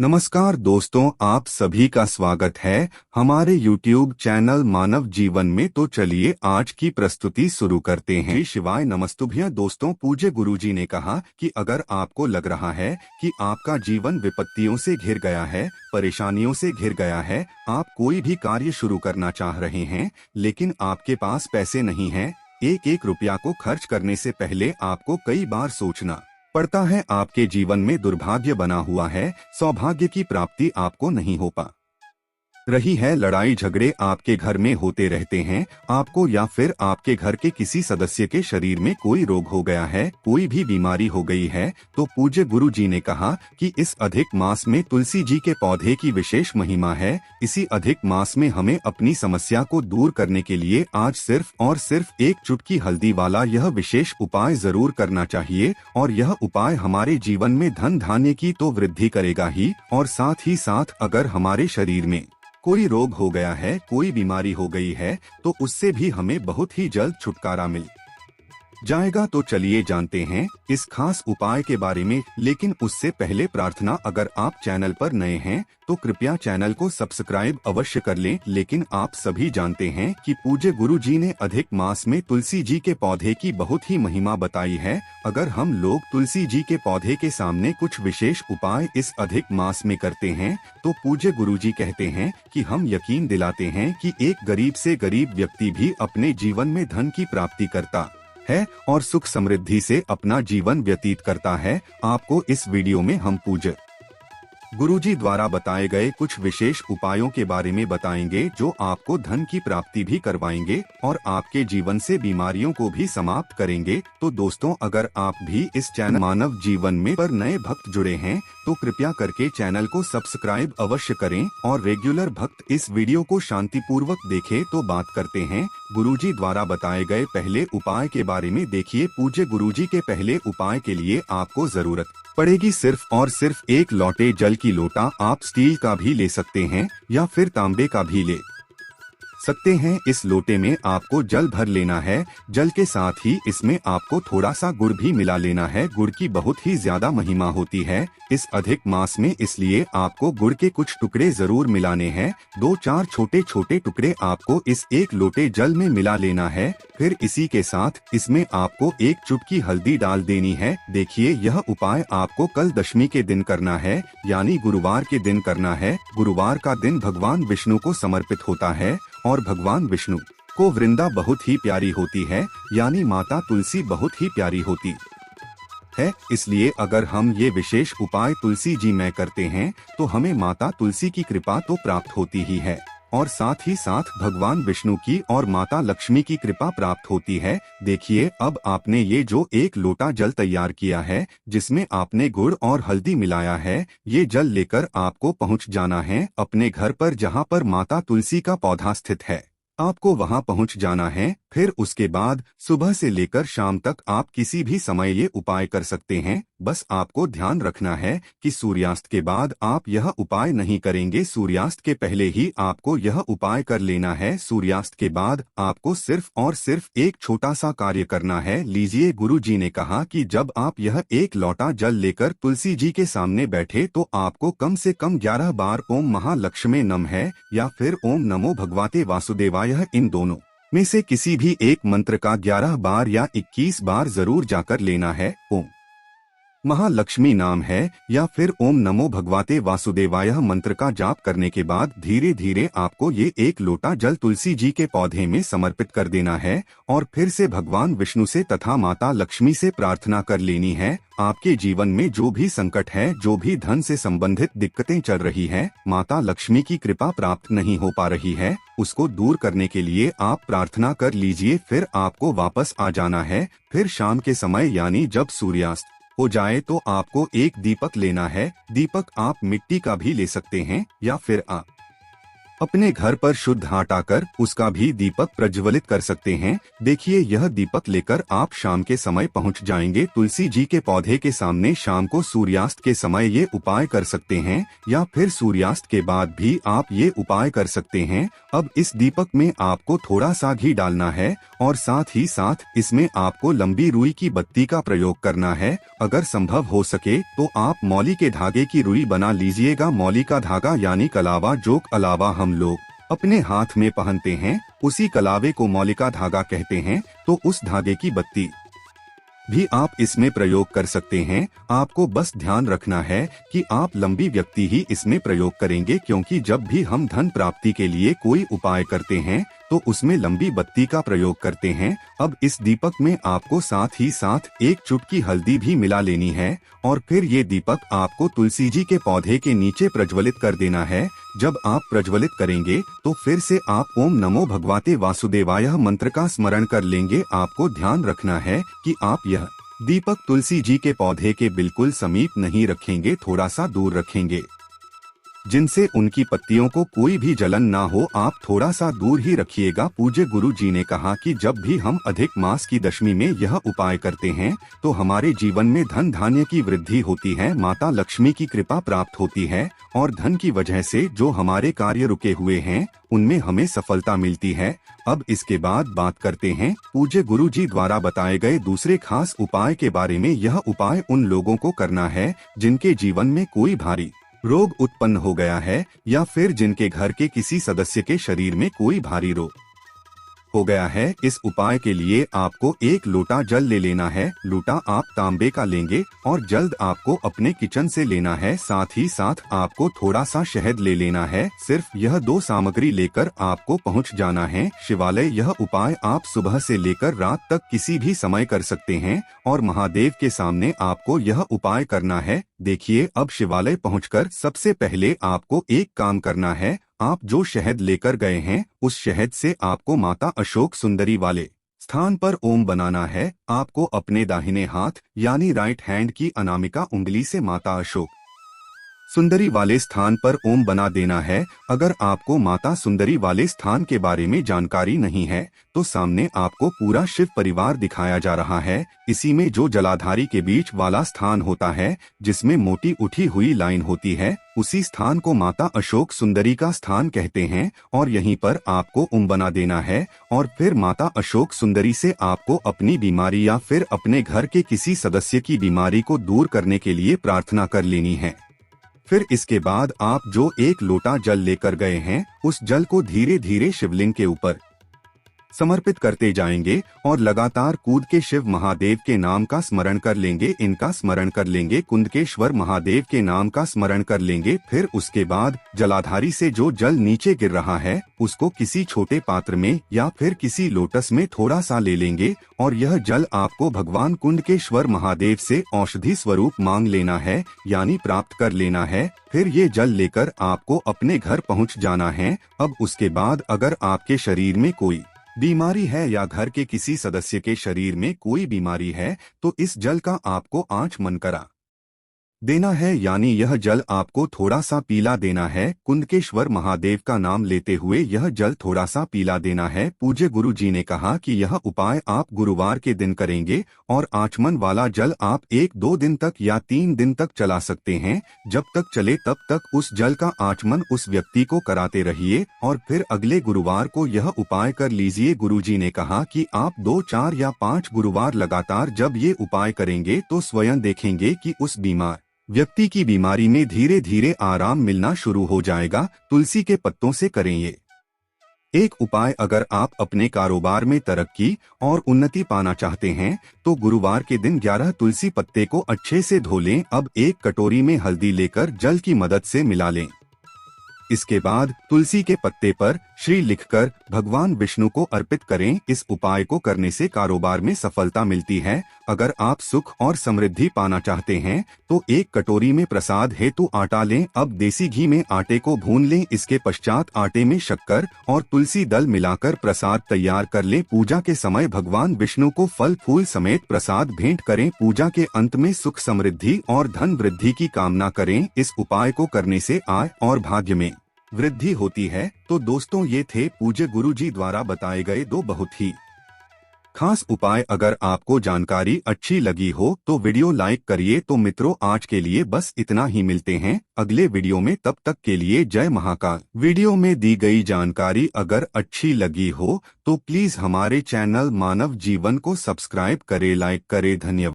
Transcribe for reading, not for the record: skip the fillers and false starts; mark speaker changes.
Speaker 1: नमस्कार दोस्तों, आप सभी का स्वागत है हमारे YouTube चैनल मानव जीवन में। तो चलिए आज की प्रस्तुति शुरू करते हैं। श्री शिवाय नमस्तुभ्यं। दोस्तों, पूज्य गुरुजी ने कहा कि अगर आपको लग रहा है कि आपका जीवन विपत्तियों से घिर गया है, परेशानियों से घिर गया है, आप कोई भी कार्य शुरू करना चाह रहे हैं लेकिन आपके पास पैसे नहीं हैं, एक एक रुपया को खर्च करने से पहले आपको कई बार सोचना पड़ता है, आपके जीवन में दुर्भाग्य बना हुआ है, सौभाग्य की प्राप्ति आपको नहीं हो पा रही है, लड़ाई झगड़े आपके घर में होते रहते हैं, आपको या फिर आपके घर के किसी सदस्य के शरीर में कोई रोग हो गया है, कोई भी बीमारी हो गई है, तो पूज्य गुरु जी ने कहा कि इस अधिक मास में तुलसी जी के पौधे की विशेष महिमा है। इसी अधिक मास में हमें अपनी समस्या को दूर करने के लिए आज सिर्फ और सिर्फ एक चुटकी हल्दी वाला यह विशेष उपाय जरूर करना चाहिए। और यह उपाय हमारे जीवन में धन धान्य की तो वृद्धि करेगा ही, और साथ ही साथ अगर हमारे शरीर में कोई रोग हो गया है, कोई बीमारी हो गई है, तो उससे भी हमें बहुत ही जल्द छुटकारा मिल जाएगा। तो चलिए जानते हैं इस खास उपाय के बारे में, लेकिन उससे पहले प्रार्थना, अगर आप चैनल पर नए हैं तो कृपया चैनल को सब्सक्राइब अवश्य कर लें। लेकिन आप सभी जानते हैं कि पूज्य गुरु जी ने अधिक मास में तुलसी जी के पौधे की बहुत ही महिमा बताई है। अगर हम लोग तुलसी जी के पौधे के सामने कुछ विशेष उपाय इस अधिक मास में करते हैं तो पूज्य गुरु जी कहते हैं कि हम यकीन दिलाते हैं कि एक गरीब से गरीब व्यक्ति भी अपने जीवन में धन की प्राप्ति करता है और सुख समृद्धि से अपना जीवन व्यतीत करता है। आपको इस वीडियो में हम पूज्य गुरुजी द्वारा बताए गए कुछ विशेष उपायों के बारे में बताएंगे जो आपको धन की प्राप्ति भी करवाएंगे और आपके जीवन से बीमारियों को भी समाप्त करेंगे। तो दोस्तों, अगर आप भी इस चैनल मानव जीवन में पर नए भक्त जुड़े हैं तो कृपया करके चैनल को सब्सक्राइब अवश्य करें और रेगुलर भक्त इस वीडियो को शांतिपूर्वक देखें। तो बात करते हैं गुरुजी द्वारा बताए गए पहले उपाय के बारे में। देखिए, पूज्य गुरुजी के पहले उपाय के लिए आपको जरूरत पड़ेगी सिर्फ और सिर्फ एक लोटे जल की। लोटा आप स्टील का भी ले सकते हैं या फिर तांबे का भी ले सकते हैं। इस लोटे में आपको जल भर लेना है। जल के साथ ही इसमें आपको थोड़ा सा गुड़ भी मिला लेना है। गुड़ की बहुत ही ज्यादा महिमा होती है इस अधिक मास में, इसलिए आपको गुड़ के कुछ टुकड़े जरूर मिलाने हैं। 2-4 छोटे छोटे टुकड़े आपको इस एक लोटे जल में मिला लेना है। फिर इसी के साथ इसमें आपको एक चुटकी हल्दी डाल देनी है। देखिए, यह उपाय आपको कल दशमी के दिन करना है, यानी गुरुवार के दिन करना है। गुरुवार का दिन भगवान विष्णु को समर्पित होता है और भगवान विष्णु को वृंदा बहुत ही प्यारी होती है, यानी माता तुलसी बहुत ही प्यारी होती है। इसलिए अगर हम ये विशेष उपाय तुलसी जी में करते हैं तो हमें माता तुलसी की कृपा तो प्राप्त होती ही है और साथ ही साथ भगवान विष्णु की और माता लक्ष्मी की कृपा प्राप्त होती है। देखिए, अब आपने ये जो एक लोटा जल तैयार किया है जिसमें आपने गुड़ और हल्दी मिलाया है, ये जल लेकर आपको पहुंच जाना है अपने घर पर जहां पर माता तुलसी का पौधा स्थित है। आपको वहां पहुंच जाना है। फिर उसके बाद सुबह से लेकर शाम तक आप किसी भी समय ये उपाय कर सकते हैं। बस आपको ध्यान रखना है कि सूर्यास्त के बाद आप यह उपाय नहीं करेंगे, सूर्यास्त के पहले ही आपको यह उपाय कर लेना है। सूर्यास्त के बाद आपको सिर्फ और सिर्फ एक छोटा सा कार्य करना है। लीजिए, गुरु जी ने कहा कि जब आप यह एक लोटा जल लेकर तुलसी जी के सामने बैठे तो आपको कम से कम 11 बार ओम महालक्ष्मी नम है या फिर ओम नमो भगवते वासुदेवाय, इन दोनों में से किसी भी एक मंत्र का 11 बार या 21 बार जरूर जाकर लेना है। ओम महालक्ष्मी नाम है या फिर ओम नमो भगवते वासुदेवाय मंत्र का जाप करने के बाद धीरे धीरे आपको ये एक लोटा जल तुलसी जी के पौधे में समर्पित कर देना है और फिर से भगवान विष्णु से तथा माता लक्ष्मी से प्रार्थना कर लेनी है। आपके जीवन में जो भी संकट है, जो भी धन से संबंधित दिक्कतें चल रही हैं, माता लक्ष्मी की कृपा प्राप्त नहीं हो पा रही है, उसको दूर करने के लिए आप प्रार्थना कर लीजिए। फिर आपको वापस आ जाना है। फिर शाम के समय यानी जब सूर्यास्त हो जाए तो आपको एक दीपक लेना है। दीपक आप मिट्टी का भी ले सकते हैं या फिर आप अपने घर पर शुद्ध आटा कर उसका भी दीपक प्रज्वलित कर सकते हैं। देखिए, यह दीपक लेकर आप शाम के समय पहुंच जाएंगे तुलसी जी के पौधे के सामने। शाम को सूर्यास्त के समय ये उपाय कर सकते हैं या फिर सूर्यास्त के बाद भी आप ये उपाय कर सकते हैं। अब इस दीपक में आपको थोड़ा सा घी डालना है और साथ ही साथ इसमें आपको लंबी रुई की बत्ती का प्रयोग करना है। अगर संभव हो सके तो आप मौली के धागे की रुई बना लीजिएगा। मौली का धागा यानी कलावा, जो अलावा हम लोग अपने हाथ में पहनते हैं, उसी कलावे को मौली का धागा कहते हैं। तो उस धागे की बत्ती भी आप इसमें प्रयोग कर सकते हैं। आपको बस ध्यान रखना है कि आप लंबी व्यक्ति ही इसमें प्रयोग करेंगे, क्योंकि जब भी हम धन प्राप्ति के लिए कोई उपाय करते हैं तो उसमें लंबी बत्ती का प्रयोग करते हैं। अब इस दीपक में आपको साथ ही साथ एक चुटकी हल्दी भी मिला लेनी है और फिर ये दीपक आपको तुलसी जी के पौधे के नीचे प्रज्वलित कर देना है। जब आप प्रज्वलित करेंगे तो फिर से आप ओम नमो भगवते वासुदेवाय मंत्र का स्मरण कर लेंगे। आपको ध्यान रखना है कि आप यह दीपक तुलसी जी के पौधे के बिल्कुल समीप नहीं रखेंगे, थोड़ा सा दूर रखेंगे, जिनसे उनकी पत्तियों को कोई भी जलन ना हो। आप थोड़ा सा दूर ही रखिएगा। पूज्य गुरु जी ने कहा कि जब भी हम अधिक मास की दशमी में यह उपाय करते हैं तो हमारे जीवन में धन धान्य की वृद्धि होती है, माता लक्ष्मी की कृपा प्राप्त होती है और धन की वजह से जो हमारे कार्य रुके हुए हैं उनमें हमें सफलता मिलती है। अब इसके बाद बात करते हैं पूज्य गुरु जी द्वारा बताए गए दूसरे खास उपाय के बारे में। यह उपाय उन लोगों को करना है जिनके जीवन में कोई भारी रोग उत्पन्न हो गया है या फिर जिनके घर के किसी सदस्य के शरीर में कोई भारी रोग हो गया है। इस उपाय के लिए आपको एक लोटा जल ले लेना है। लोटा आप तांबे का लेंगे और जल्द आपको अपने किचन से लेना है। साथ ही साथ आपको थोड़ा सा शहद ले लेना है। सिर्फ यह दो सामग्री लेकर आपको पहुंच जाना है शिवालय। यह उपाय आप सुबह से लेकर रात तक किसी भी समय कर सकते हैं और महादेव के सामने आपको यह उपाय करना है। देखिए, अब शिवालय पहुंचकर सबसे पहले आपको एक काम करना है। आप जो शहद लेकर गए हैं उस शहद से आपको माता अशोक सुंदरी वाले स्थान पर ओम बनाना है। आपको अपने दाहिने हाथ यानी राइट हैंड की अनामिका उंगली से माता अशोक सुंदरी वाले स्थान पर ओम बना देना है। अगर आपको माता सुंदरी वाले स्थान के बारे में जानकारी नहीं है तो सामने आपको पूरा शिव परिवार दिखाया जा रहा है। इसी में जो जलाधारी के बीच वाला स्थान होता है जिसमें मोटी उठी हुई लाइन होती है, उसी स्थान को माता अशोक सुंदरी का स्थान कहते हैं और यहीं पर आपको ओम बना देना है। और फिर माता अशोक सुंदरी से आपको अपनी बीमारी या फिर अपने घर के किसी सदस्य की बीमारी को दूर करने के लिए प्रार्थना कर लेनी है। फिर इसके बाद आप जो एक लोटा जल लेकर गए हैं उस जल को धीरे धीरे शिवलिंग के ऊपर समर्पित करते जाएंगे और लगातार कूद के शिव महादेव के नाम का स्मरण कर लेंगे। इनका स्मरण कर लेंगे, कुंदकेश्वर महादेव के नाम का स्मरण कर लेंगे। फिर उसके बाद जलाधारी से जो जल नीचे गिर रहा है उसको किसी छोटे पात्र में या फिर किसी लोटस में थोड़ा सा ले लेंगे और यह जल आपको भगवान कुंदकेश्वर महादेव से औषधि स्वरूप मांग लेना है यानी प्राप्त कर लेना है। फिर ये जल लेकर आपको अपने घर पहुंच जाना है। अब उसके बाद अगर आपके शरीर में कोई बीमारी है या घर के किसी सदस्य के शरीर में कोई बीमारी है तो इस जल का आपको आचमन करा देना है, यानी यह जल आपको थोड़ा सा पीला देना है। कुंदकेश्वर महादेव का नाम लेते हुए यह जल थोड़ा सा पीला देना है। पूज्य गुरु जी ने कहा कि यह उपाय आप गुरुवार के दिन करेंगे और आचमन वाला जल आप 1-2 दिन तक या 3 दिन तक चला सकते हैं। जब तक चले तब तक उस जल का आचमन उस व्यक्ति को कराते रहिए और फिर अगले गुरुवार को यह उपाय कर लीजिए। गुरु जी ने कहा कि आप 2, 4 या 5 गुरुवार लगातार जब ये उपाय करेंगे तो स्वयं देखेंगे कि उस बीमार व्यक्ति की बीमारी में धीरे धीरे आराम मिलना शुरू हो जाएगा। तुलसी के पत्तों से करें ये एक उपाय। अगर आप अपने कारोबार में तरक्की और उन्नति पाना चाहते हैं तो गुरुवार के दिन 11 तुलसी पत्ते को अच्छे से धो लें। अब एक कटोरी में हल्दी लेकर जल की मदद से मिला लें। इसके बाद तुलसी के पत्ते पर श्री लिखकर भगवान विष्णु को अर्पित करें। इस उपाय को करने से कारोबार में सफलता मिलती है। अगर आप सुख और समृद्धि पाना चाहते हैं तो एक कटोरी में प्रसाद हेतु आटा लें। अब देसी घी में आटे को भून लें। इसके पश्चात आटे में शक्कर और तुलसी दल मिलाकर प्रसाद तैयार कर लें। पूजा के समय भगवान विष्णु को फल फूल समेत प्रसाद भेंट करें। पूजा के अंत में सुख समृद्धि और धन वृद्धि की कामना करें। इस उपाय को करने से आय और भाग्य में वृद्धि होती है। तो दोस्तों ये थे पूज्य गुरुजी द्वारा बताए गए दो बहुत ही खास उपाय। अगर आपको जानकारी अच्छी लगी हो तो वीडियो लाइक करिए। तो मित्रों आज के लिए बस इतना ही, मिलते हैं अगले वीडियो में, तब तक के लिए जय महाकाल। वीडियो में दी गई जानकारी अगर अच्छी लगी हो तो प्लीज हमारे चैनल मानव जीवन को सब्सक्राइब करें, लाइक करें। धन्यवाद।